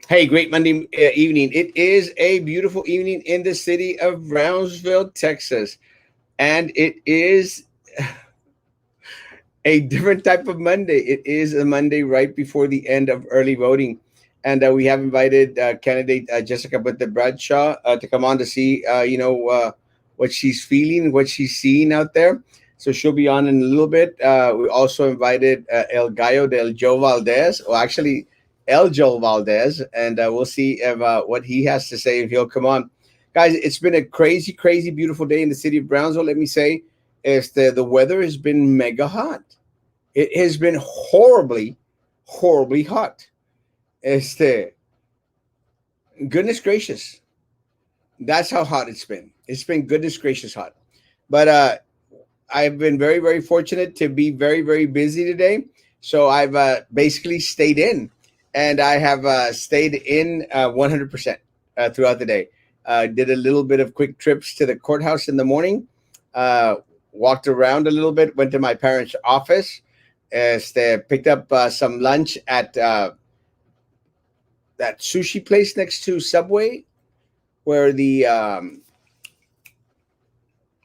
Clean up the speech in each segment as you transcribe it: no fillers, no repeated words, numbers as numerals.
Hey, great Monday evening. It is a beautiful evening in the city of Brownsville, Texas. And it is a different type of Monday. It is a Monday right before the end of early voting. And we have invited candidate Jessica Butler Bradshaw to come on to see, what she's feeling, what she's seeing out there. So she'll be on in a little bit. We also invited El Gallo del Joe Valdez, or actually El Joe Valdez, and we'll see if, what he has to say if he'll come on. Guys, it's been a crazy, crazy, beautiful day in the city of Brownsville. Let me say, the weather has been mega hot. It has been horribly, horribly hot. Este, goodness gracious, that's how hot it's been. It's been goodness gracious hot. But I've been very, very fortunate to be very, very busy today. So I've basically stayed in, and I have stayed in 100% throughout the day. Did a little bit of quick trips to the courthouse in the morning. Uh, Walked around a little bit. Went to my parents' office. Picked up some lunch at that sushi place next to Subway, where the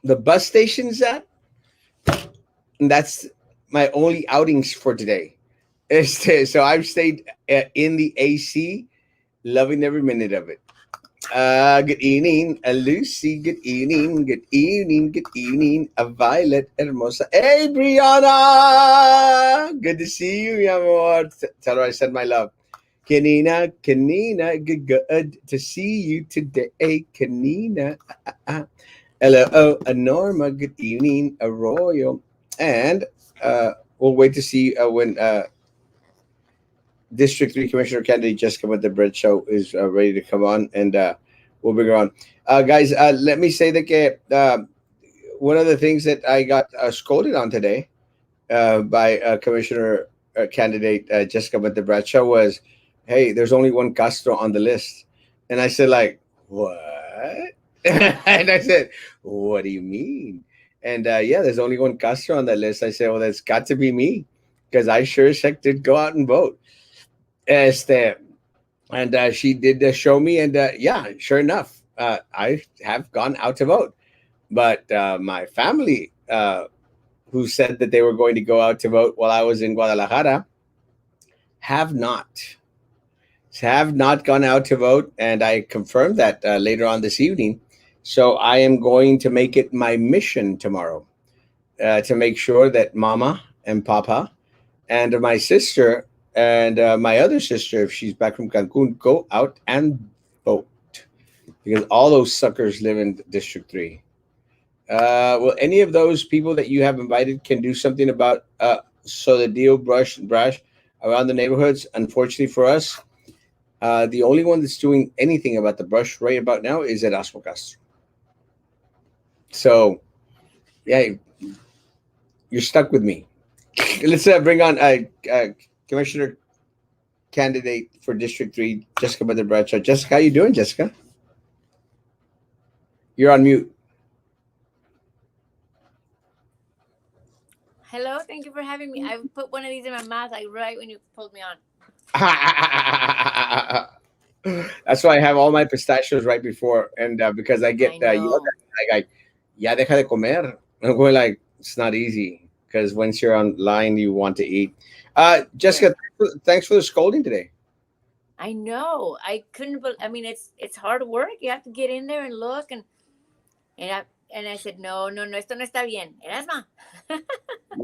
bus station's at. And that's my only outings for today. So I've stayed in the AC, loving every minute of it. Good evening, Lucy. Good evening. Good evening. Good evening, Violet Hermosa. Hey, Brianna. Good to see you, mi amor. Tell her I send my love. Kanina, Kanina, good to see you today, Kanina. Hello, Norma. Good evening, Arroyo. And we'll wait to see when District 3 Commissioner candidate Jessica with the Bread Show is ready to come on, and we'll bring her on. Guys, let me say that one of the things that I got scolded on today by Commissioner candidate Jessica with the Bread Show was, hey, there's only one Castro on the list. And I said, like, what? And I said, what do you mean? And yeah, there's only one Castro on that list. I said, well, that's got to be me, because I sure as heck did go out and vote. Este, and she did show me, and yeah, sure enough, I have gone out to vote. But my family, who said that they were going to go out to vote while I was in Guadalajara, have not have not gone out to vote, and I confirmed that later on this evening. So I am going to make it my mission tomorrow to make sure that Mama and Papa and my sister and my other sister, if she's back from Cancun, go out and vote, because all those suckers live in District 3. Well, any of those people that you have invited can do something about so the deal brush around the neighborhoods. Unfortunately for us, the only one that's doing anything about the brush right about now is Erasmo Castro. So, yeah, you're stuck with me. Let's bring on Commissioner candidate for District 3, Jessica Mother Bradshaw. Jessica, how you doing, Jessica? You're on mute. Hello, thank you for having me. I put one of these in my mouth like right when you pulled me on. That's why I have all my pistachios right before, and because I get yelled at, like, "Ya deja de comer." I'm going like, it's not easy, because once you're online, you want to eat. Jessica, thanks for the scolding today. I know. I couldn't. I mean, it's hard work. You have to get in there and look, and I said, no, no, no, esto no está bien, Erasmo.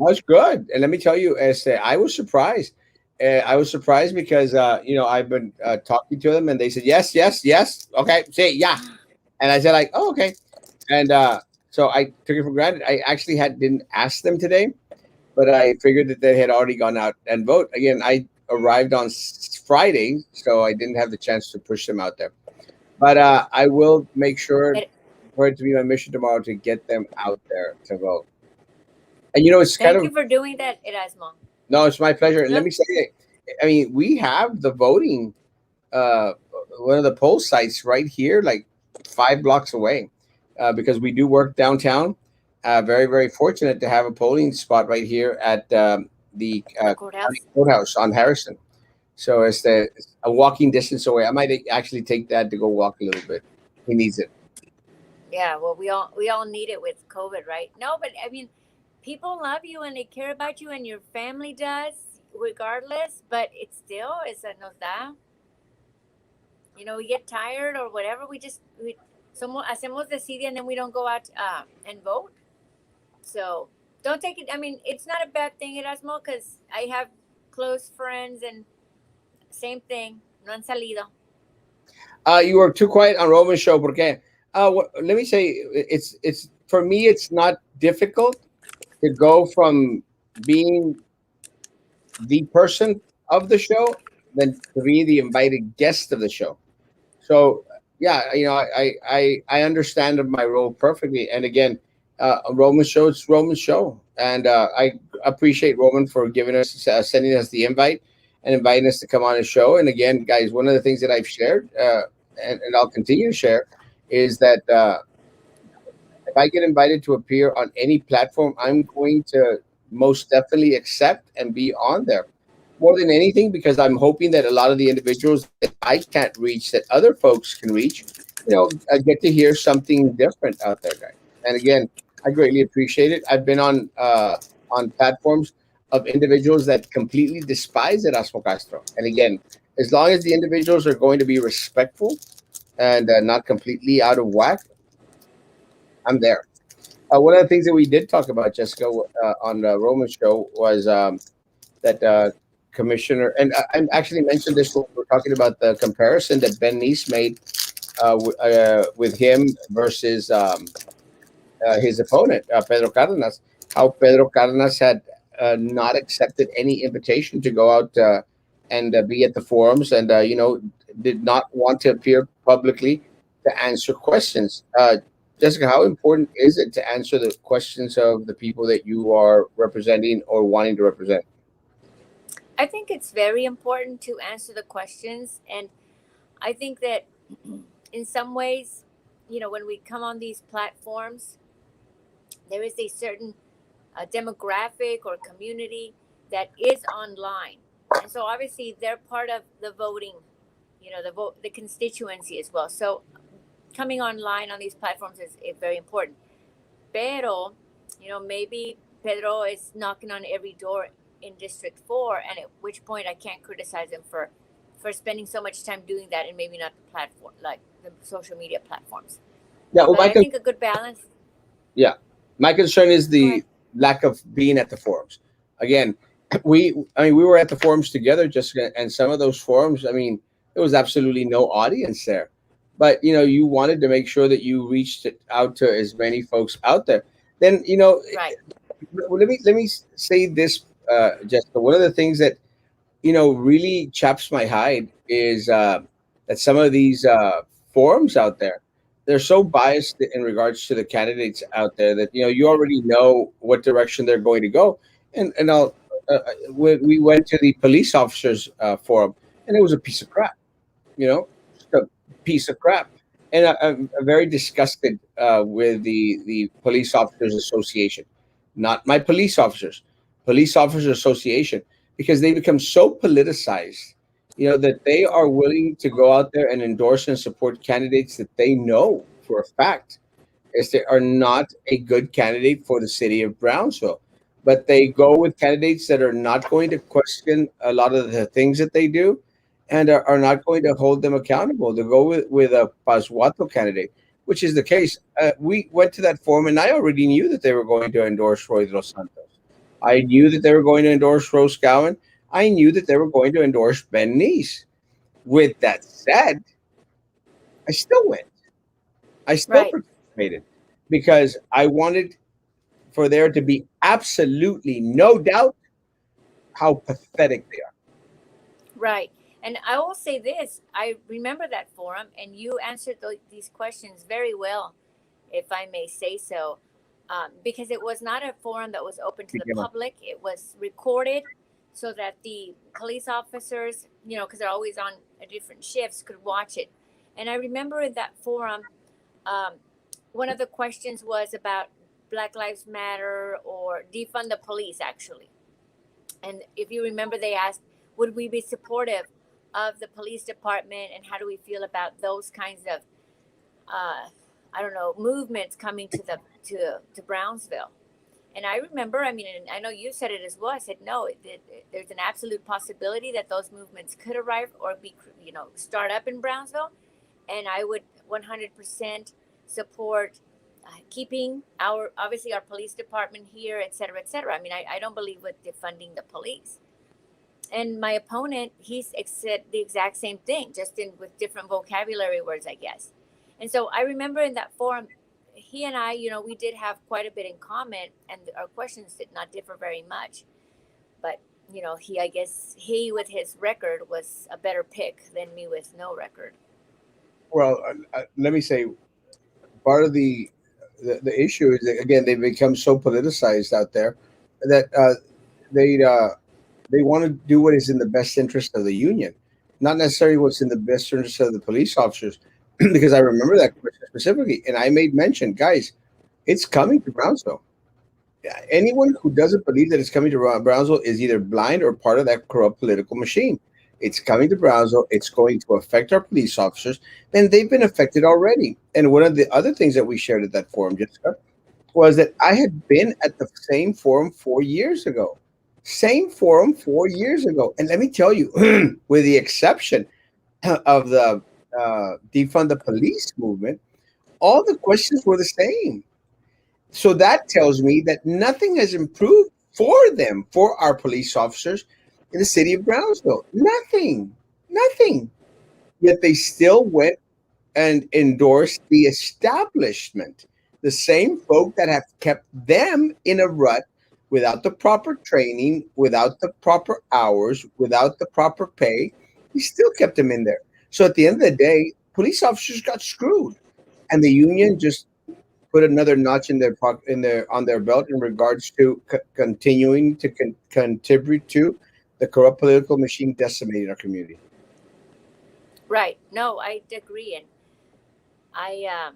That's good, and let me tell you, I was surprised. I was surprised because I've been talking to them, and they said yes, yes, yes. Okay, say yeah, and I said like, oh, okay, and so I took it for granted. I actually didn't ask them today, but I figured that they had already gone out and vote. Again, I arrived on Friday, so I didn't have the chance to push them out there. But I will make sure for it to be my mission tomorrow to get them out there to vote. And it's Thank you for doing that, Erasmo. No, it's my pleasure. And let me say, I mean, we have the voting, uh, one of the poll sites right here, like 5 blocks away, because we do work downtown. Very, very fortunate to have a polling spot right here at the Courthouse. county courthouse on Harrison. So it's a walking distance away. I might actually take Dad to go walk a little bit. He needs it. Yeah, well, we all need it with COVID, right? No, but I mean, people love you and they care about you, and your family does, regardless. But it's still, it's a nos da. We get tired or whatever. We somos hacemos decidia, and then we don't go out and vote. So don't take it. I mean, it's not a bad thing, Erasmo, because I have close friends and same thing. No han salido. You were too quiet on Roman's show. Porque, let me say, it's for me. It's not difficult to go from being the person of the show than to be the invited guest of the show. So yeah, I understand my role perfectly. And again, Roman show, it's Roman show, and I appreciate Roman for giving us sending us the invite and inviting us to come on his show. And again, guys, one of the things that I've shared and I'll continue to share is that if I get invited to appear on any platform, I'm going to most definitely accept and be on there. More than anything, because I'm hoping that a lot of the individuals that I can't reach, that other folks can reach, get to hear something different out there, guys. And again, I greatly appreciate it. I've been on platforms of individuals that completely despise Erasmo Castro. And again, as long as the individuals are going to be respectful and not completely out of whack, I'm there. One of the things that we did talk about, Jessica, on the Roman show was that commissioner, and I actually mentioned this when we were talking about the comparison that Ben Nice made with him versus his opponent, Pedro Cardenas. How Pedro Cardenas had not accepted any invitation to go out and be at the forums, and did not want to appear publicly to answer questions. Jessica, how important is it to answer the questions of the people that you are representing or wanting to represent? I think it's very important to answer the questions, and I think that in some ways, when we come on these platforms, there is a certain demographic or community that is online, and so obviously they're part of the voting, the constituency as well. So coming online on these platforms is very important. Pero, maybe Pedro is knocking on every door in District 4, and at which point I can't criticize him for spending so much time doing that and maybe not the platform, like the social media platforms. Yeah, well, But I think a good balance. yeah, my concern is Go the ahead. lack of being at the forums. Again, we were at the forums together, Jessica, and some of those forums, I mean, there was absolutely no audience there. But you wanted to make sure that you reached it out to as many folks out there. Then Right, let me say this, Jessica. One of the things that really chaps my hide is that some of these forums out there, they're so biased in regards to the candidates out there that you already know what direction they're going to go. And we went to the police officers forum, and it was a piece of crap, just a piece of crap. And I'm very disgusted with the Police Officers Association, not my police officers, Police Officers Association, because they become so politicized, that they are willing to go out there and endorse and support candidates that they know for a fact is they are not a good candidate for the city of Brownsville. But they go with candidates that are not going to question a lot of the things that they do and are not going to hold them accountable. To go with a Paswato candidate, which is the case. We went to that forum, and I already knew that they were going to endorse Roy Dos Santos. I knew that they were going to endorse Rose Gowan. I knew that they were going to endorse Ben Nice. With that said, I still went. I still right, participated because I wanted for there to be absolutely no doubt how pathetic they are. right. And I will say this: I remember that forum, and you answered these questions very well, if I may say so, because it was not a forum that was open to the public. It was recorded so that the police officers, because they're always on different shifts, could watch it. And I remember in that forum, um, one of the questions was about Black Lives Matter or defund the police, actually. And if you remember, they asked, would we be supportive of the police department, and how do we feel about those kinds of uh, I don't know, movements coming to Brownsville? And I remember, I mean, and I know you said it as well. I said no. There's an absolute possibility that those movements could arrive or be, start up in Brownsville, and I would 100% support keeping our obviously our police department here, et cetera, et cetera. I mean, I don't believe with defunding the police. And my opponent, he's said the exact same thing, just in with different vocabulary words, I guess. And so I remember in that forum, he and I, we did have quite a bit in common, and our questions did not differ very much. But I guess he with his record was a better pick than me with no record. Well, let me say, part of the issue is that, again, they become so politicized out there that they uh, they want to do what is in the best interest of the union, not necessarily what's in the best interest of the police officers. Because I remember that question specifically, and I made mention, guys, it's coming to Brownsville. Yeah, anyone who doesn't believe that it's coming to Brownsville is either blind or part of that corrupt political machine. It's coming to Brownsville. It's going to affect our police officers, and they've been affected already. And one of the other things that we shared at that forum, Jessica, was that I had been at the same forum 4 years ago. Same forum 4 years ago. And let me tell you, with the exception of the defund the police movement, all the questions were the same. So that tells me that nothing has improved for them, for our police officers in the city of Brownsville. Nothing. Nothing. Yet they still went and endorsed the establishment, the same folk that have kept them in a rut without the proper training, without the proper hours, without the proper pay. He still kept them in there. So at the end of the day, police officers got screwed, and the union just put another notch in their on their belt in regards to continuing to contribute to the corrupt political machine decimating our community. Right. No, I agree. And I,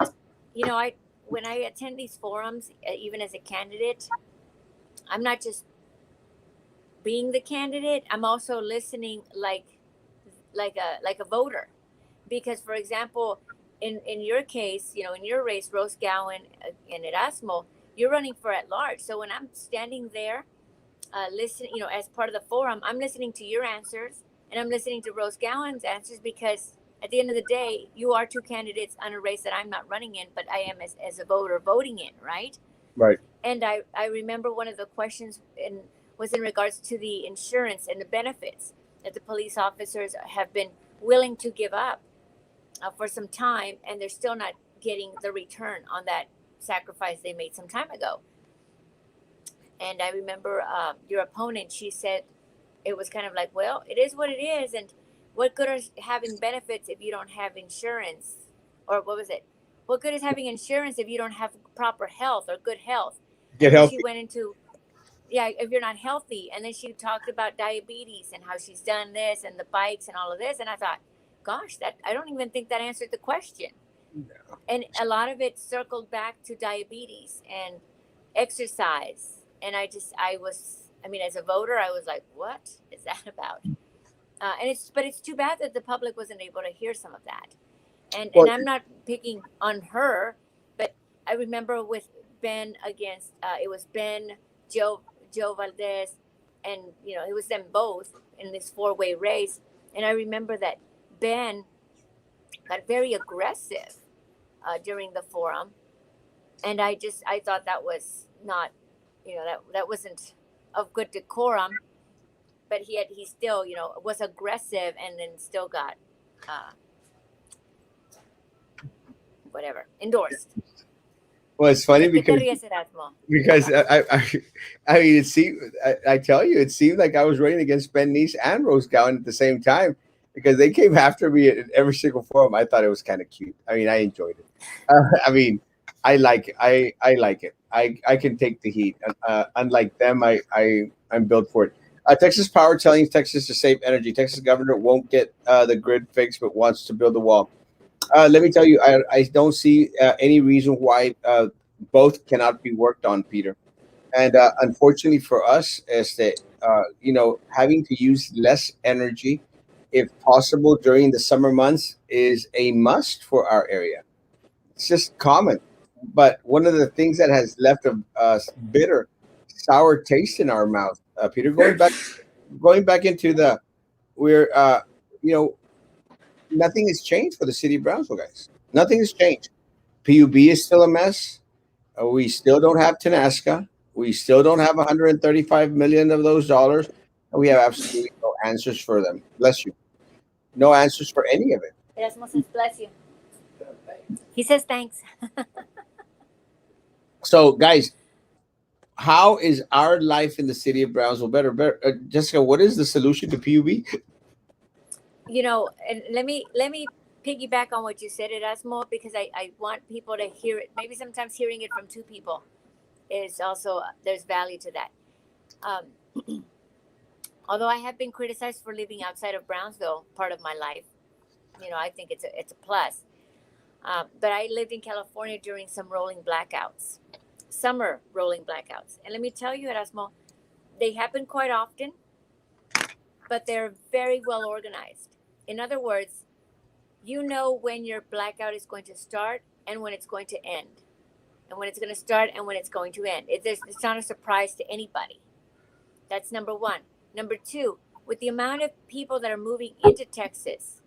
I when I attend these forums, even as a candidate, I'm not just being the candidate. I'm also listening like a voter, because, for example, in your case, in your race, Rose Gowan and Erasmo, you're running for at large. So when I'm standing there, listening, as part of the forum, I'm listening to your answers, and I'm listening to Rose Gowan's answers, because at the end of the day, you are two candidates on a race that I'm not running in, but I am as a voter voting in, right? Right. And I remember one of the questions was in regards to the insurance and the benefits that the police officers have been willing to give up for some time, and they're still not getting the return on that sacrifice they made some time ago. And I remember your opponent, she said it was kind of like, well, it is what it is. And what good is having benefits if you don't have insurance? Or what was it? What good is having insurance if you don't have proper health or good health? Get And then she healthy. went into, yeah, if you're not healthy. And then she talked about diabetes and how she's done this and the bikes and all of this. And I thought, gosh, that I don't even think that answered the question. And a lot of it circled back to diabetes and exercise. And I mean, as a voter, I was like, what is that about? But it's too bad that the public wasn't able to hear some of that. And Well, I'm not picking on her, but I remember with Ben against, it was Ben, Joe Valdez, and, it was them both in this four-way race. And I remember that Ben got very aggressive during the forum. And I thought that was not, that wasn't of good decorum. But he still, was aggressive, and then still got uh, whatever endorsed. well, it's funny ¿De qué te because ríes, Erasmo? I mean, it seemed, I tell you, it seemed like I was running against Ben Nice and Rose Gowan at the same time, because they came after me in every single forum. I thought it was kind of cute. I mean, I enjoyed it. I mean, I like it. I can take the heat. Unlike them, I'm built for it. Texas Power telling Texas to save energy. Texas governor won't get the grid fixed, but wants to build a wall. Let me tell you, I don't see any reason why both cannot be worked on, Peter. And unfortunately for us, having to use less energy, if possible, during the summer months is a must for our area. It's just common. But one of the things that has left a bitter, sour taste in our mouth, Peter, going back into the we're you know nothing has changed for the city of Brownsville, guys. Nothing has changed. PUB is still a mess. We still don't have Tenasca. We still don't have 135 million of those dollars, and we have absolutely no answers for them. Bless you. No answers for any of it. Erasmo says, bless you. He says thanks. So, guys, how is our life in the city of Brownsville better? Better, Jessica. What is the solution to PUB? And let me piggyback on what you said, Erasmo, because I want people to hear it. Maybe sometimes hearing it from two people is also, there's value to that. Um, although I have been criticized for living outside of Brownsville part of my life, I think it's a plus. But I lived in California during some rolling blackouts, summer rolling blackouts, and let me tell you, Erasmo, they happen quite often, but they're very well organized. In other words, you know when your blackout is going to start and when it's going to end, and when it's going to start and when it's going to end. It's not a surprise to anybody. That's number one. Number two, with the amount of people that are moving into Texas,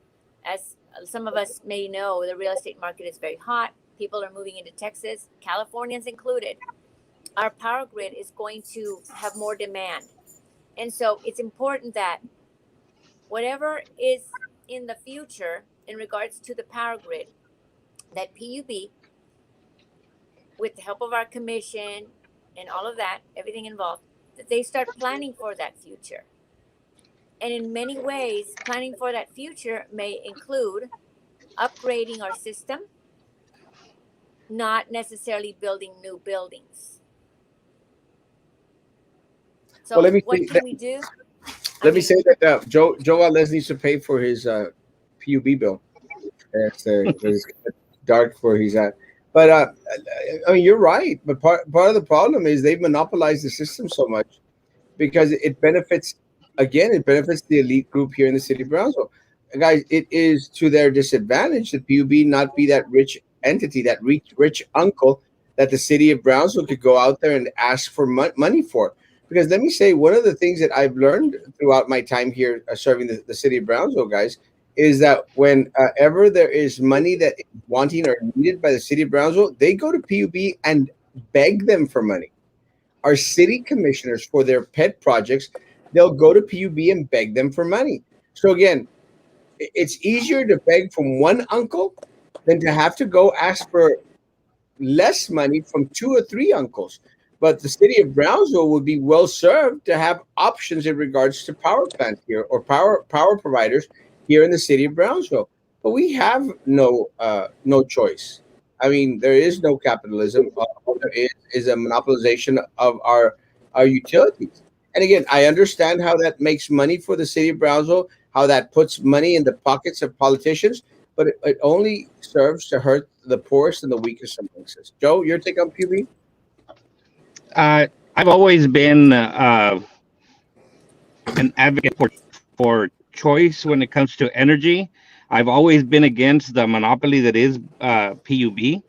as some of us may know, the real estate market is very hot. People are moving into Texas, Californians included. Our power grid is going to have more demand. And so it's important that whatever is in the future in regards to the power grid, that PUB, with the help of our commission and all of that, everything involved, that they start planning for that future. And in many ways, planning for that future may include upgrading our system, not necessarily building new buildings. Well, So, what can we do? I let me say mean, that Joe Valdez needs to pay for his PUB bill. It's dark where he's at. But I mean, you're right. But part of the problem is they've monopolized the system so much because it benefits the elite group here in the city of Brownsville. Guys, it is to their disadvantage that PUB not be that rich entity, that rich uncle that the city of Brownsville could go out there and ask for money for. Because let me say, one of the things that I've learned throughout my time here serving the city of Brownsville, guys, is that whenever there is money that is wanting or needed by the city of Brownsville, they go to PUB and beg them for money. Our city commissioners for their pet projects, they'll go to PUB and beg them for money. So again, it's easier to beg from one uncle than to have to go ask for less money from two or three uncles. But the city of Brownsville would be well served to have options in regards to power plants here or power providers here in the city of Brownsville. But we have no choice. I mean, there is no capitalism. All there is a monopolization of our utilities. And again, I understand how that makes money for the city of Brownsville, how that puts money in the pockets of politicians, but it only serves to hurt the poorest and the weakest amongst us. Joe, your take on PUB? I've always been an advocate for choice when it comes to energy. I've always been against the monopoly that is PUB,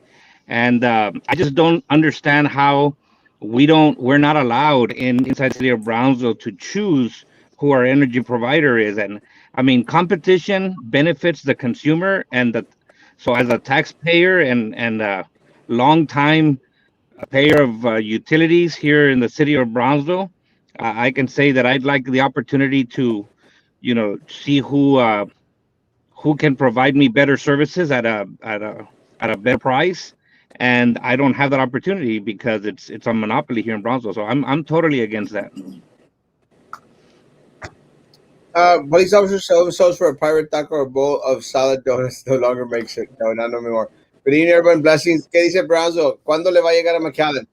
and I just don't understand how we're not allowed inside the city of Brownsville to choose who our energy provider is. And I mean, competition benefits the consumer, so as a taxpayer and long time payer of utilities here in the city of Brownsville, I can say that I'd like the opportunity to, see who can provide me better services at a better price, and I don't have that opportunity because it's a monopoly here in Brownsville. So I'm totally against that. Police officer sells for a pirate taco or a bowl of salad donuts no longer makes it. No, not no more. Good evening, everyone. Blessings. ¿Qué dice Brownsville? ¿Cuándo le va a llegar a McAllen?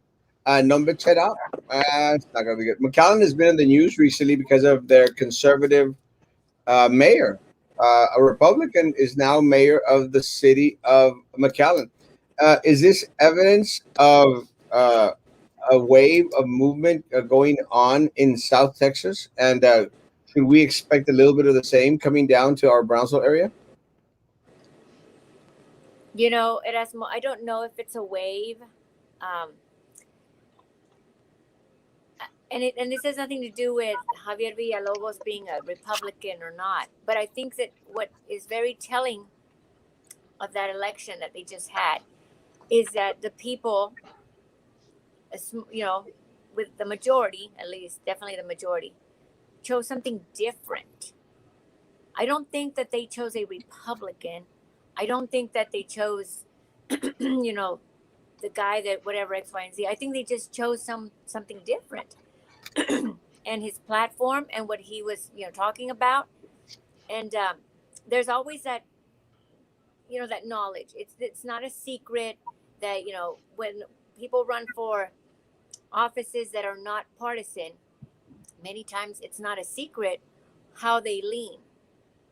Number 10 out. It's not going to be good. McAllen has been in the news recently because of their conservative mayor. A Republican is now mayor of the city of McAllen. Is this evidence of a wave of movement going on in South Texas, and should we expect a little bit of the same coming down to our Brownsville area? Erasmo, I don't know if it's a wave. Um, and this has nothing to do with Javier Villalobos being a Republican or not. But I think that what is very telling of that election that they just had is that the people, you know, with the majority, at least, definitely the majority, chose something different. I don't think that they chose a Republican. I don't think that they chose, you know, the guy that whatever X, Y, and Z. I think they just chose something different, and his platform and what he was, talking about. And there's always that, that knowledge. It's not a secret that when people run for offices that are not partisan, many times it's not a secret how they lean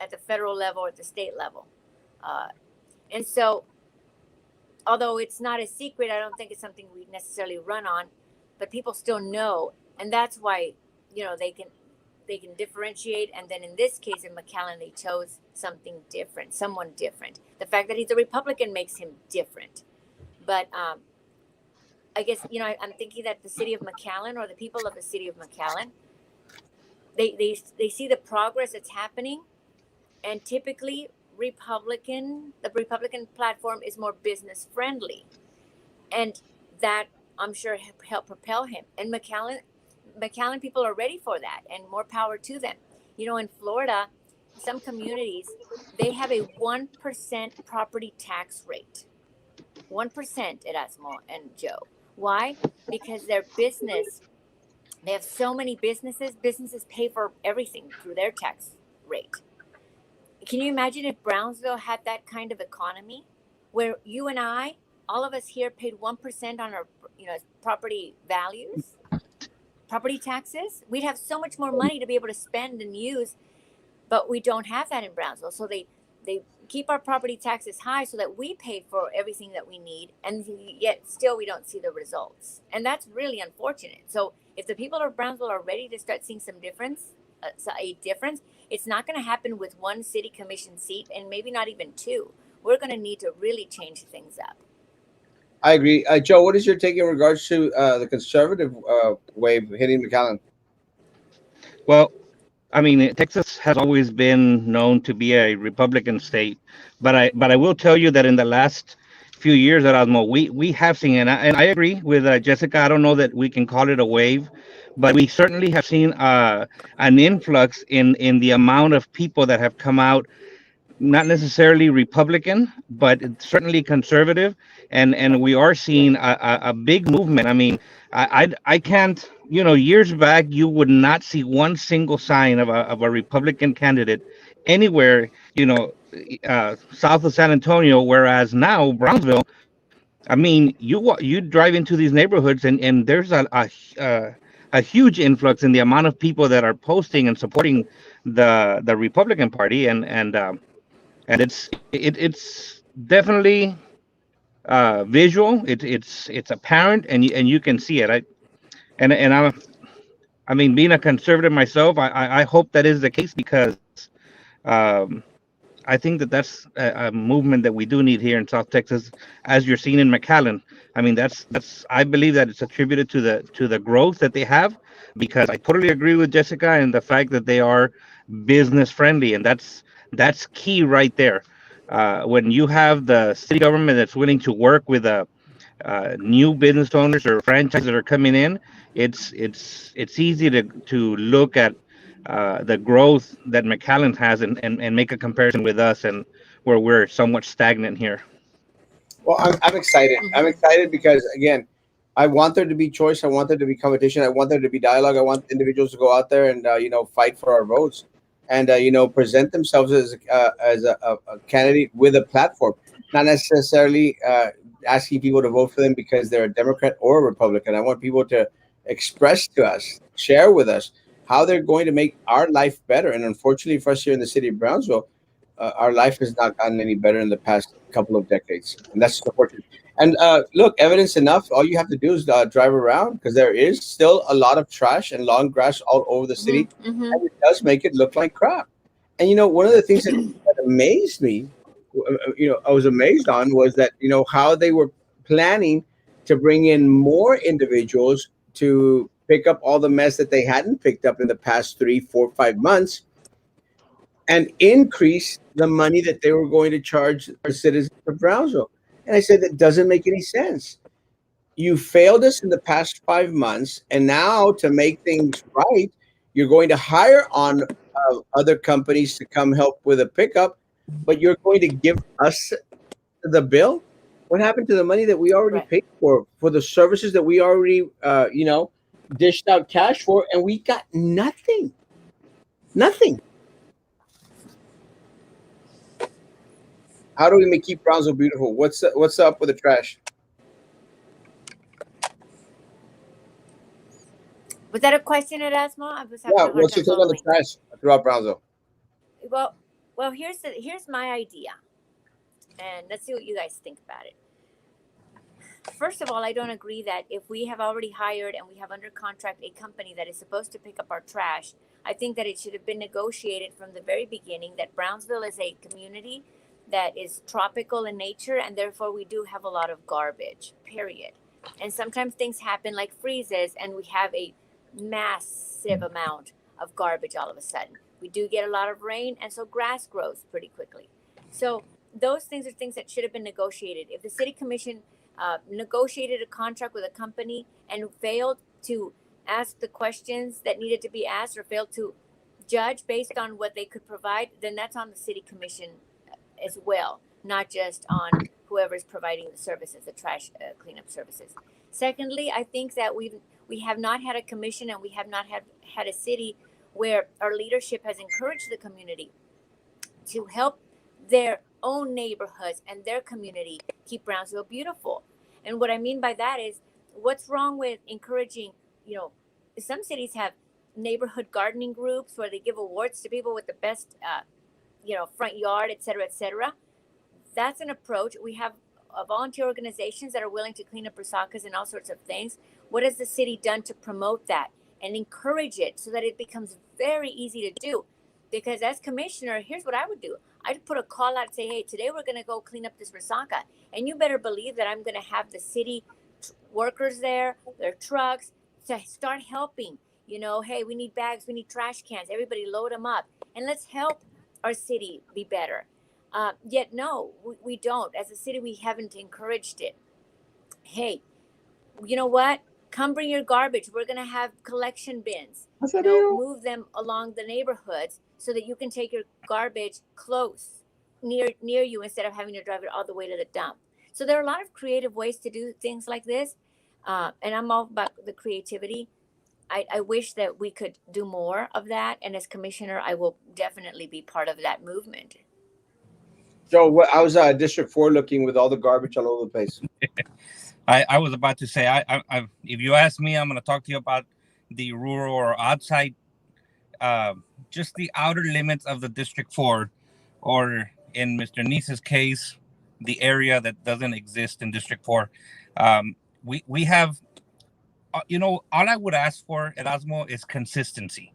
at the federal level or at the state level. Uh, and so, although it's not a secret, I don't think it's something we necessarily run on, but people still know, and that's why they can differentiate. And then in this case, in McAllen, they chose something different, someone different. The fact that he's a Republican makes him different, but I guess I'm thinking that the city of McAllen, or the people of the city of McAllen, they see the progress that's happening, and typically the Republican platform is more business friendly, and that I'm sure helped propel him. And McAllen people are ready for that, and more power to them. In Florida, some communities, they have a 1% property tax rate. 1%, Erasmo and Joe. Why? Because their business, they have so many businesses pay for everything through their tax rate. Can you imagine if Brownsville had that kind of economy where you and I, all of us here, paid 1% on our property values, property taxes? We'd have so much more money to be able to spend and use, but we don't have that in Brownsville. So they keep our property taxes high so that we pay for everything that we need, and yet still we don't see the results. And that's really unfortunate. So if the people of Brownsville are ready to start seeing some difference, it's not going to happen with one city commission seat, and maybe not even two. We're going to need to really change things up. I agree. Joe, what is your take in regards to the conservative wave hitting McAllen? Well, I mean, Texas has always been known to be a Republican state, but I will tell you that in the last few years, Erasmo, we have seen, and I agree with Jessica. I don't know that we can call it a wave, but we certainly have seen an influx in the amount of people that have come out, not necessarily Republican, but certainly conservative, and we are seeing a big movement. I mean, I can't, years back you would not see one single sign of a Republican candidate anywhere, south of San Antonio, whereas now Brownsville, I mean, you drive into these neighborhoods, and there's a huge influx in the amount of people that are posting and supporting the Republican Party, and it's definitely visual. It's apparent, and you can see it. I mean, being a conservative myself, I hope that is the case, because um, I think that that's a movement that we do need here in South Texas, as you're seeing in McAllen. I mean, that's I believe that it's attributed to the growth that they have, because I totally agree with Jessica in the fact that they are business friendly, and that's key right there. When you have the city government that's willing to work with new business owners or franchises that are coming in, it's easy to look at the growth that McAllen has, and make a comparison with us, and where we're somewhat stagnant here. Well, I'm excited. I'm Mm-hmm. excited because, again, I want there to be choice. I want there to be competition. I want there to be dialogue. I want individuals to go out there and fight for our votes, and present themselves as a candidate with a platform, not necessarily asking people to vote for them because they're a Democrat or a Republican. I want people to express to us, share with us how they're going to make our life better. And unfortunately for us here in the city of Brownsville, our life has not gotten any better in the past couple of decades, and that's unfortunate. And look, evidence enough. All you have to do is drive around, because there is still a lot of trash and long grass all over the Mm-hmm. city, Mm-hmm. and it does make it look like crap. And one of the things that amazed me, I was amazed on, was that how they were planning to bring in more individuals to pick up all the mess that they hadn't picked up in the past 3, 4, 5 months, and increase the money that they were going to charge the citizens of Brownsville. And I said, that doesn't make any sense. You failed us in the past 5 months, and now to make things right, you're going to hire on other companies to come help with a pickup, but you're going to give us the bill. What happened to the money that we already Right. paid for the services that we already dished out cash for, and we got nothing, nothing. How do we make keep Brownsville beautiful? What's up with the trash? Was that a question, Erasmo? I was having Yeah, a hard what's time your take on the following. trash throughout Brownsville? Well, here's my idea, and let's see what you guys think about it. First of all, I don't agree that if we have already hired and we have under contract a company that is supposed to pick up our trash, I think that it should have been negotiated from the very beginning that Brownsville is a community that is tropical in nature, and therefore we do have a lot of garbage, period. And sometimes things happen like freezes, and we have a massive amount of garbage all of a sudden. We do get a lot of rain, and so grass grows pretty quickly. So those things are things that should have been negotiated. If the city commission negotiated a contract with a company and failed to ask the questions that needed to be asked, or failed to judge based on what they could provide, then that's on the city commission as well, not just on whoever's providing the services, the trash cleanup services. Secondly, I think that we have not had a commission, and we have not had a city where our leadership has encouraged the community to help their own neighborhoods and their community keep Brownsville beautiful. And what I mean by that is, what's wrong with encouraging, you know, some cities have neighborhood gardening groups where they give awards to people with the best, front yard, et cetera, et cetera. That's an approach. We have volunteer organizations that are willing to clean up resakas and all sorts of things. What has the city done to promote that and encourage it so that it becomes very easy to do? Because as commissioner, here's what I would do. I'd put a call out and say, hey, today we're going to go clean up this resaka. And you better believe that I'm going to have the city workers there, their trucks, to start helping. Hey, we need bags, we need trash cans. Everybody load them up. And let's help our city be better. Yet, no, we don't. As a city, we haven't encouraged it. Hey, you know what? Come bring your garbage. We're going to have collection bins. Move them along the neighborhoods so that you can take your garbage close, near you, instead of having to drive it all the way to the dump. So there are a lot of creative ways to do things like this. And I'm all about the creativity. I wish that we could do more of that. And as commissioner, I will definitely be part of that movement. So I was District 4 looking with all the garbage all over the place. I was about to say, if you ask me, I'm going to talk to you about the rural or outside, uh, just the outer limits of the District 4, or in Mr. Nice's case, the area that doesn't exist in District 4. We have, all I would ask for, Erasmo, is consistency.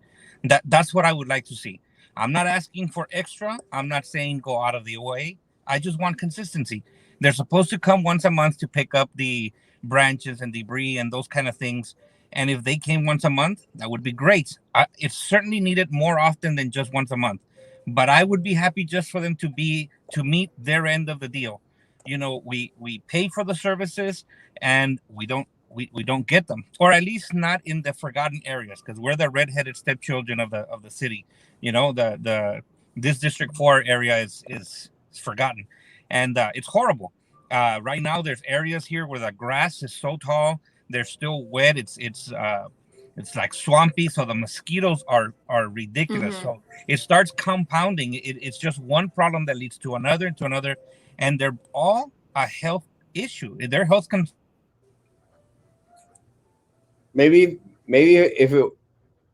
That's what I would like to see. I'm not asking for extra. I'm not saying go out of the way. I just want consistency. They're supposed to come once a month to pick up the branches and debris and those kind of things. And if they came once a month, that would be great. It's certainly needed more often than just once a month. But I would be happy just for them to meet their end of the deal. We pay for the services, and we don't get them, or at least not in the forgotten areas, because we're the redheaded stepchildren of the city. The this District 4 area is forgotten, and it's horrible. Right now, there's areas here where the grass is so tall, they're still wet. It's like swampy, so the mosquitoes are ridiculous. Mm-hmm. So it starts compounding. It's just one problem that leads to another, and they're all a health issue. Their health concerns are Maybe if it,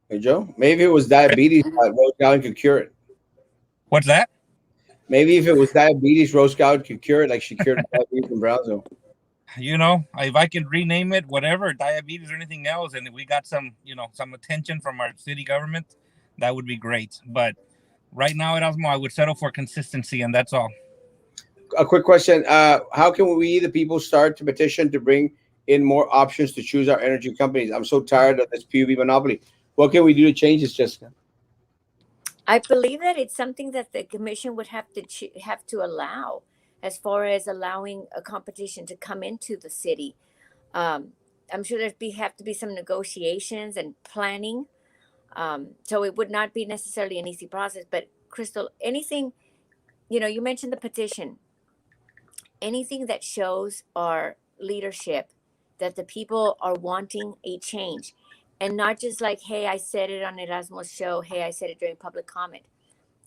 hey Joe, maybe if it was diabetes, Rose Allen could cure it. what's that? Maybe if it was diabetes, Rose God could cure it like she cured diabetes in Brownsville. If I could rename it, whatever, diabetes or anything else, and if we got some, some attention from our city government, that would be great. But right now, Erasmo, I would settle for consistency, and that's all. A quick question: how can we, the people, start to petition to bring in more options to choose our energy companies? I'm so tired of this PUB monopoly. What can we do to change this, Jessica? I believe that it's something that the commission would have to have to allow, as far as allowing a competition to come into the city. Um, I'm sure have to be some negotiations and planning. So it would not be necessarily an easy process. But Crystal, anything, you mentioned the petition. Anything that shows our leadership that the people are wanting a change, and not just like, hey, I said it on Erasmo's show, hey, I said it during public comment.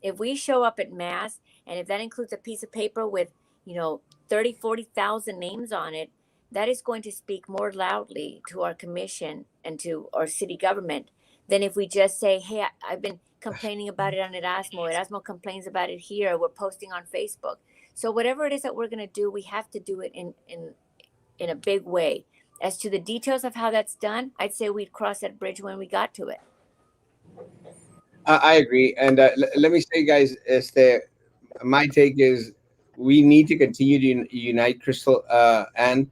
If we show up at mass, and if that includes a piece of paper with 30, 40,000 names on it, that is going to speak more loudly to our commission and to our city government than if we just say, hey, I've been complaining about it on Erasmo complains about it here, we're posting on Facebook. So whatever it is that we're going to do, we have to do it in a big way. As to the details of how that's done, I'd say we'd cross that bridge when we got to it. I agree, and let me say, guys, my take is we need to continue to unite, Crystal, and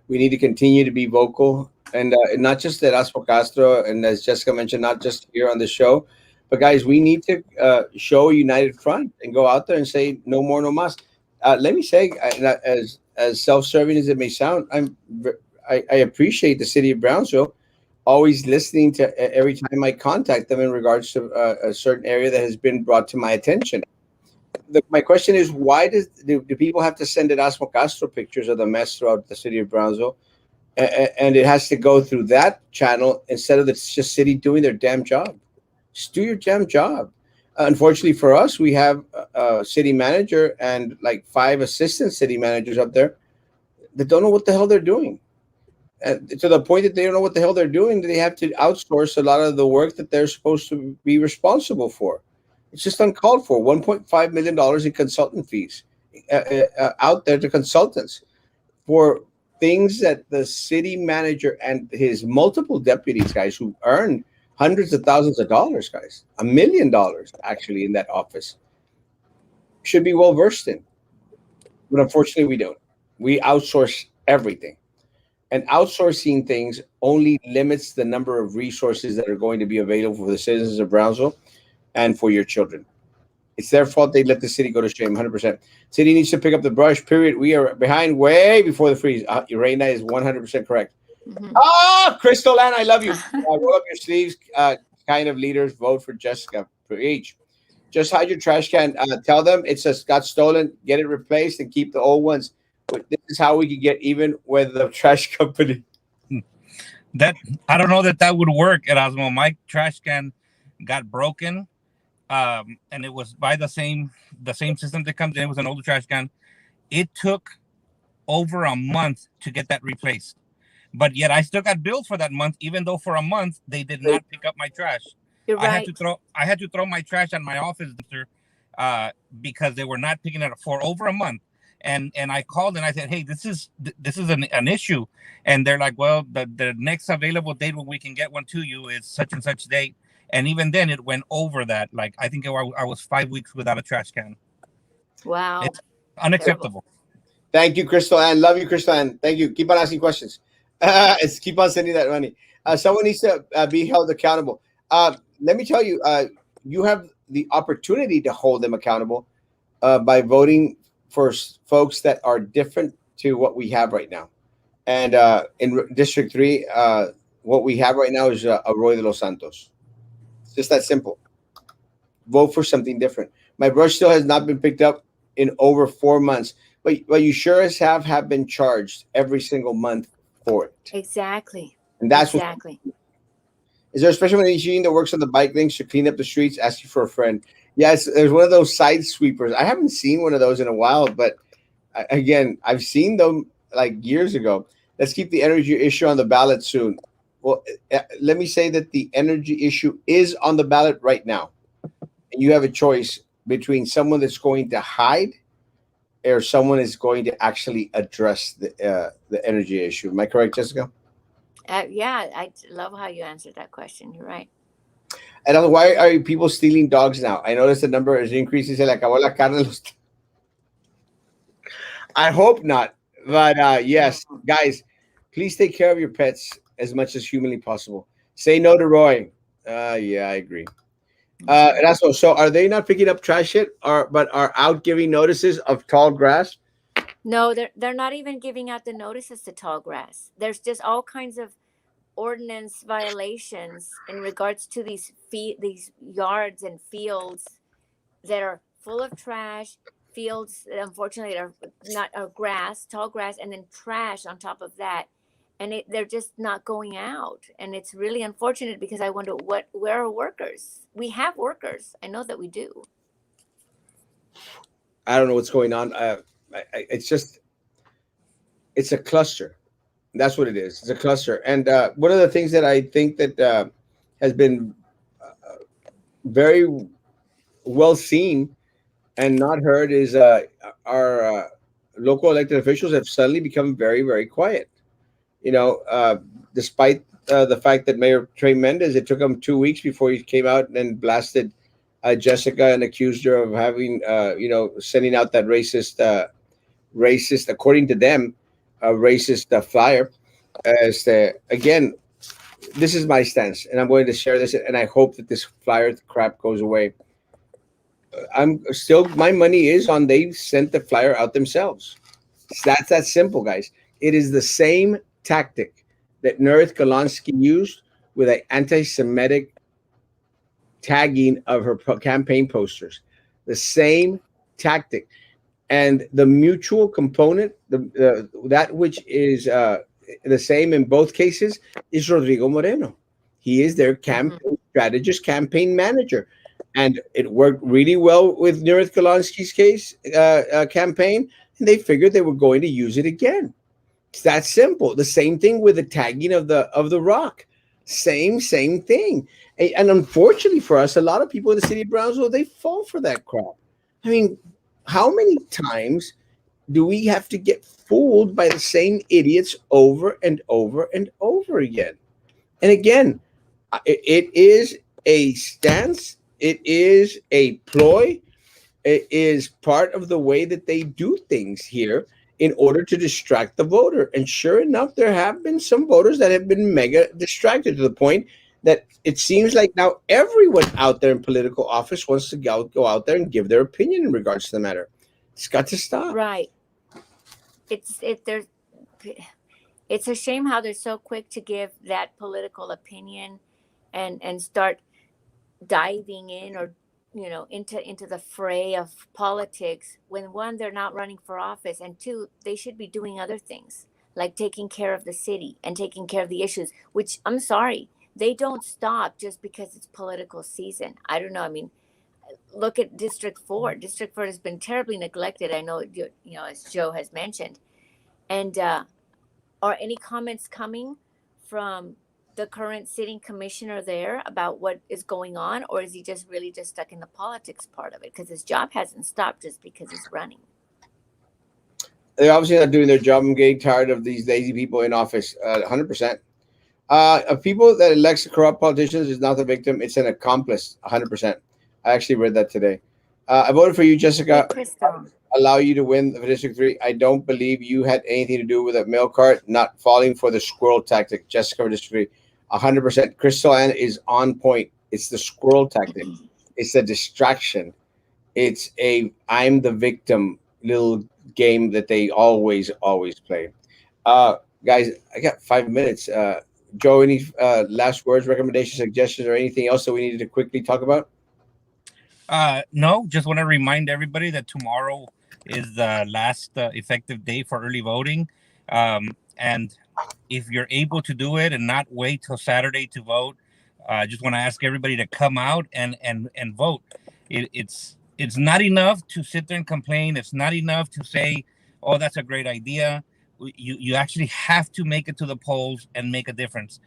we need to continue to be vocal, and not just at Aspo Castro, and as Jessica mentioned, not just here on the show, but guys, we need to show a united front and go out there and say no more, no mas. Let me say, as self-serving as it may sound, I appreciate the city of Brownsville always listening to every time I contact them in regards to a certain area that has been brought to my attention. My question is, why do people have to send Erasmo Castro pictures of the mess throughout the city of Brownsville, and it has to go through that channel instead of the just city doing their damn job? Just do your damn job. Unfortunately for us, we have a city manager and like 5 assistant city managers up there that don't know what the hell they're doing. And to the point that they don't know what the hell they're doing, they have to outsource a lot of the work that they're supposed to be responsible for. It's just uncalled for. $1.5 million in consultant fees out there to consultants for things that the city manager and his multiple deputies, guys, who earn hundreds of thousands of dollars, guys, $1 million actually in that office, should be well versed in. But unfortunately, we don't. We outsource everything. And outsourcing things only limits the number of resources that are going to be available for the citizens of Brownsville and for your children. It's their fault they let the city go to shame, 100%. City needs to pick up the brush, period. We are behind way before the freeze. Reina is 100% correct. Mm-hmm. Crystal Ann, I love you. Roll up your sleeves. Kind of leaders, vote for Jessica for each. Just hide your trash can. Tell them it's just got stolen. Get it replaced and keep the old ones. This is how we could get even with the trash company. That I don't know that would work, Erasmo. My trash can got broken, and it was by the same system that comes in. It was an older trash can. It took over a month to get that replaced, but yet I still got billed for that month, even though for a month they did not pick up my trash. You're right. I had to throw my trash at my office because they were not picking it up for over a month. And I called and I said, hey, this is an issue. And they're like, well, the next available date when we can get one to you is such and such date. And even then it went over that. Like, I think I was 5 weeks without a trash can. Wow. It's unacceptable. Thank you, Crystal Ann. Love you, Crystal Ann. Thank you. Keep on asking questions. Keep on sending that money. Someone needs to be held accountable. Let me tell you, you have the opportunity to hold them accountable by voting for folks that are different to what we have right now. And in District 3, what we have right now is Arroyo de los Santos. It's just that simple. Vote for something different. My brush still has not been picked up in over 4 months, but you sure as have been charged every single month for it. Exactly. And that's exactly. Is there a special machine that works on the bike links to clean up the streets? Ask you for a friend. Yes, there's one of those side sweepers. I haven't seen one of those in a while, but again, I've seen them like years ago. Let's keep the energy issue on the ballot soon. Well, let me say that the energy issue is on the ballot right now. And you have a choice between someone that's going to hide or someone is going to actually address the energy issue. Am I correct, Jessica? Yeah, I love how you answered that question. You're right. And why are people stealing dogs now? I noticed the number is increasing. Se le acabó la carne. I hope not. But yes, Mhm. guys, please take care of your pets as much as humanly possible. Say no to Roy. Yeah, I agree. Mhm. Erasmo, so are they not picking up trash yet, or but are out giving notices of tall grass? No, they're not even giving out the notices to tall grass. There's just all kinds of ordinance violations in regards to these yards and fields that are full of trash, fields that unfortunately are not are grass, tall grass, and then trash on top of that. And they're just not going out, and it's really unfortunate because I wonder where are workers? We have workers. I know that we do. I don't know what's going on. It's just it's a cluster. That's what it is. It's a cluster. And one of the things that I think that has been very well seen and not heard is our local elected officials have suddenly become very, very quiet. You know, despite the fact that Mayor Trey Mendez, it took him 2 weeks before he came out and blasted Jessica and accused her of having, sending out that racist, according to them, racist flyer. As again, this is my stance, and I'm going to share this, and I hope that this flyer crap goes away. I'm still, my money is on they sent the flyer out themselves. That's that simple, guys. It is the same tactic that Nerith Golonsky used with an anti-Semitic tagging of her campaign posters. The same tactic, and the mutual component, that which is the same in both cases, is Rodrigo Moreno. He is their Hmm. campaign strategist, campaign manager, and it worked really well with Nerith Golonsky's case campaign, and they figured they were going to use it again. It's that simple. The same thing with the tagging of the rock. Same thing. And unfortunately for us, a lot of people in the city of Brownsville, they fall for that crap. I mean, how many times do we have to get fooled by the same idiots over and over and over again? And again, it is a stance. It is a ploy. It is part of the way that they do things here in order to distract the voter. And sure enough, there have been some voters that have been mega distracted to the point that it seems like now everyone out there in political office wants to go out there and give their opinion in regards to the matter. It's got to stop. Right. There's it's a shame how they're so quick to give that political opinion and start diving in or into the fray of politics when one they're not running for office, and two they should be doing other things like taking care of the city and taking care of the issues, which I'm sorry, they don't stop just because it's political season. I don't know, I mean, look at District 4 has been terribly neglected. I know as Joe has mentioned. And are any comments coming from the current sitting commissioner there about what is going on, or is he just really just stuck in the politics part of it? Because his job hasn't stopped just because he's running. They're obviously not doing their job. I'm getting tired of these lazy people in office. 100%. Of people that elects corrupt politicians is not the victim; it's an accomplice. 100%. I actually read that today. I voted for you, Hey, Jessica. Crystal. Allow you to win the District 3. I don't believe you had anything to do with a mail cart not falling for the squirrel tactic. Jessica for District 3. 100%. Crystal Ann is on point. It's the squirrel tactic. It's a distraction. It's a I'm the victim little game that they always play. Uh, Guys, I got 5 minutes. Joe, any last words, recommendations, suggestions, or anything else that we needed to quickly talk about? No, just want to remind everybody that tomorrow is the last effective day for early voting. And if you're able to do it and not wait till Saturday to vote, I just want to ask everybody to come out and vote. It's not enough to sit there and complain. It's not enough to say, "Oh, that's a great idea." You actually have to make it to the polls and make a difference.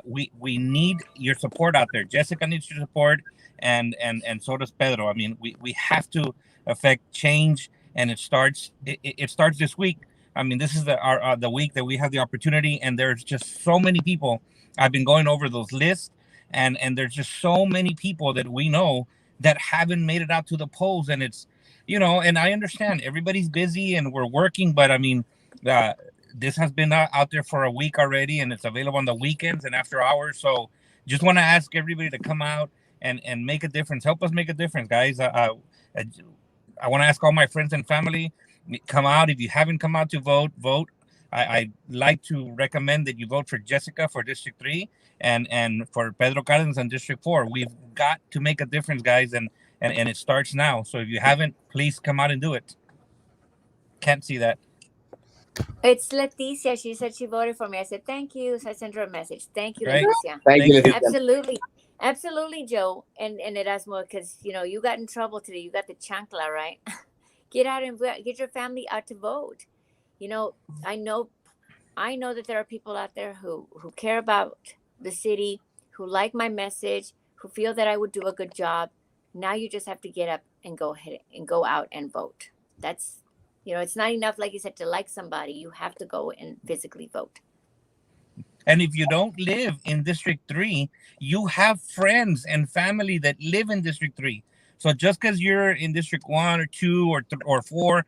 We need your support out there. Jessica needs your support, and so does Pedro. I mean, we have to affect change, and it starts this week. I mean, this is the week that we have the opportunity, and there's just so many people. I've been going over those lists, and there's just so many people that we know that haven't made it out to the polls, and it's, and I understand everybody's busy and we're working, but I mean, uh, this has been out there for a week already, and it's available on the weekends and after hours. So just want to ask everybody to come out and make a difference. Help us make a difference, guys. I, I want to ask all my friends and family, come out. If you haven't come out to vote, vote. I like to recommend that you vote for Jessica for District 3, and for Pedro Cárdenas in District 4. We've got to make a difference, guys, and it starts now. So if you haven't, please come out and do it. Can't see that. It's Leticia. She said she voted for me. I said, thank you. So I sent her a message. Thank you, Right. Leticia. Thank you, Thank you. Leticia. Absolutely. Absolutely, Joe and Erasmo, because, you got in trouble today. You got the chancla, right? Get out and get your family out to vote. You know, I know I know that there are people out there who care about the city, who like my message, who feel that I would do a good job. Now you just have to get up and go ahead and go out and vote. That's, it's not enough, like you said, to like somebody. You have to go and physically vote. And if you don't live in District 3, you have friends and family that live in District 3. So just because you're in District 1 or 2 or 4,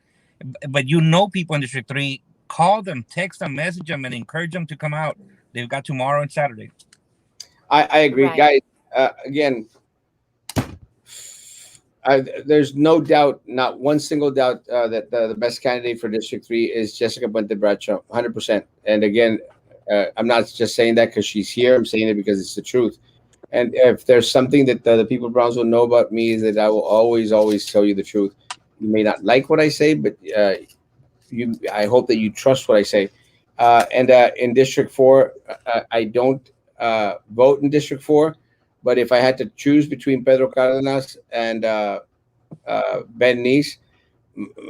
but you know people in District 3, call them, text them, message them, and encourage them to come out. They've got tomorrow and Saturday. I agree, Right. guys. Again, there's no doubt, not one single doubt, that the best candidate for District 3 is Jessica Puente Bracho, 100%. And again, I'm not just saying that because she's here. I'm saying it because it's the truth. And if there's something that the people of Brownsville know about me, is that I will always, always tell you the truth. You may not like what I say, but I hope that you trust what I say. And in District 4, I don't vote in District 4, but if I had to choose between Pedro Cardenas and Ben Nice,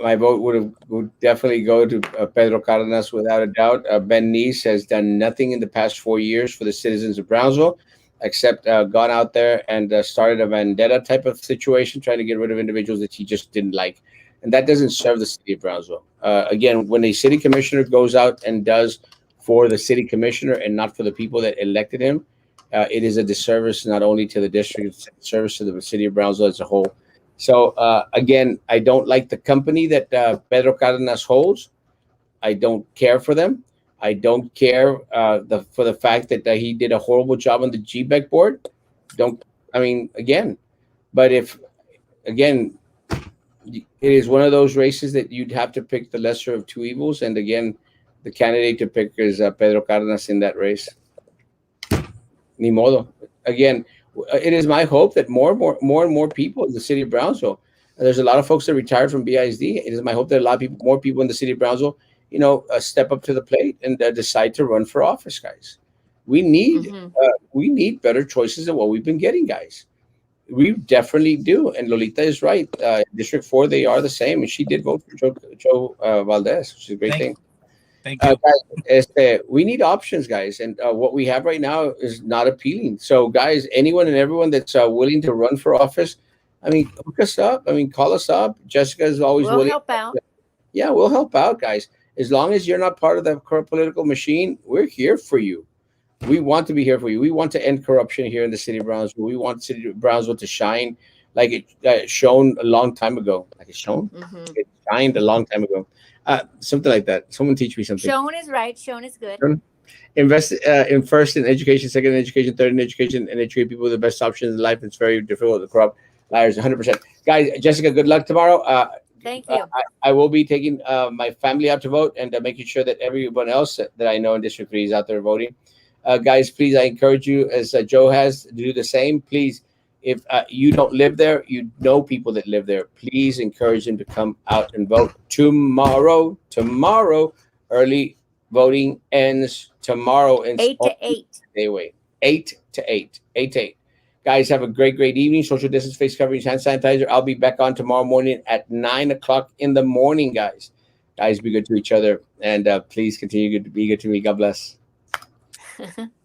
my vote would definitely go to Pedro Cardenas without a doubt. Ben Nice has done nothing in the past 4 years for the citizens of Brownsville, except gone out there and started a vendetta type of situation, trying to get rid of individuals that he just didn't like, and that doesn't serve the city of Brownsville. Again, when a city commissioner goes out and does for the city commissioner and not for the people that elected him, it is a disservice not only to the district, it's a disservice to the city of Brownsville as a whole. So again, I don't like the company that Pedro Cardenas holds. I don't care for them. I don't care for the fact that he did a horrible job on the GBEC board. Don't I mean again? But if again, it is one of those races that you'd have to pick the lesser of two evils, and again, the candidate to pick is Pedro Cardenas in that race. Ni modo. Again, it is my hope that more and more people in the city of Brownsville. There's a lot of folks that retired from BISD. It is my hope that a lot of people, more people in the city of Brownsville, step up to the plate and decide to run for office, guys. We need Mm-hmm. we need better choices than what we've been getting, guys. We definitely do. And Lolita is right. District 4, they are the same, and she did vote for Joe Valdez, which is a great Thank, thing. thank you. Guys, we need options, guys, and what we have right now is not appealing. So, guys, anyone and everyone that's willing to run for office, I mean, hook us up. I mean, call us up. Jessica is always We'll willing. help out. Yeah, we'll help out, guys. As long as you're not part of the current political machine, we're here for you. We want to be here for you. We want to end corruption here in the city of Brownsville. We want city of Brownsville to shine like it shone a long time ago. Like it shone? Mm-hmm. It shined a long time ago. Something like that. Someone teach me something. Shown is right. Shown is good. Invest in first in education, second in education, third in education, and educate people with the best options in life. It's very difficult to corrupt liars. 100%. Guys, Jessica, good luck tomorrow. Thank you. I will be taking my family out to vote and making sure that everyone else that I know in District 3 is out there voting. Guys, please, I encourage you, as Joe has, to do the same. Please, if you don't live there, you know people that live there. Please encourage them to come out and vote tomorrow. Tomorrow, early voting ends tomorrow. And 8 to 8. Day wait. 8 to 8. 8 to 8. Guys, have a great evening. Social distance, face covering, hand sanitizer. I'll be back on tomorrow morning at 9 o'clock in the morning, guys. Guys, be good to each other. And please continue to be good to me. God bless.